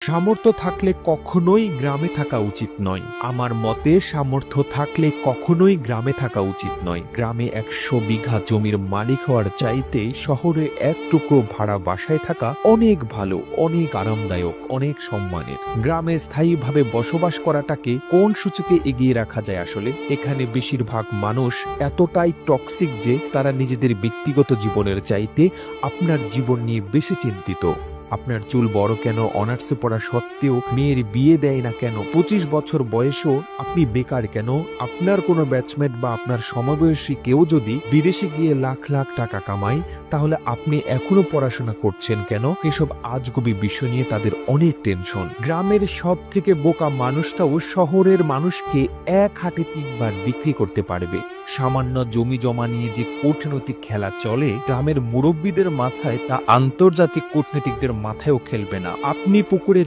সামর্থ্য থাকলে কখনোই গ্রামে থাকা উচিত নয়। আমার মতে সামর্থ্য থাকলে কখনোই গ্রামে থাকা উচিত নয়। গ্রামে 100 বিঘা জমির মালিক হওয়ার চাইতে শহরে এক টুকরো ভাড়া বাসায় থাকা অনেক ভালো, অনেক আরামদায়ক, অনেক সম্মানের। গ্রামে স্থায়ীভাবে বসবাস করাটাকে কোন সূচকে এগিয়ে রাখা যায়? আসলে এখানে বেশিরভাগ মানুষ এতটাই টক্সিক যে তারা নিজেদের ব্যক্তিগত জীবনের চাইতে আপনার জীবন নিয়ে বেশি চিন্তিত। আপনার চুল বড় কেন, অনার্সে পড়া সত্ত্বেও মেয়ের বিয়ে দেয় না কেন, 25 বছর বয়সেও আপনি বেকার কেন, আপনার কোনো ব্যাচমেট বা আপনার সমবয়সী কেউ যদি বিদেশে গিয়ে লাখ লাখ টাকা কামায় তাহলে আপনি এখনো পড়াশোনা করছেন কেন? এসব আজগুবি বিষয় নিয়ে তাদের অনেক টেনশন। গ্রামের সব থেকে বোকা মানুষটাও শহরের মানুষকে এক হাটে 3 বার বিক্রি করতে পারবে। সামান্য জমি জমা নিয়ে যে কূটনৈতিক খেলা চলে গ্রামের মুরব্বীদের মাথায়, তা আন্তর্জাতিক কূটনীতিকদের মাথায়ও খেলবে না। আপনি পুকুরে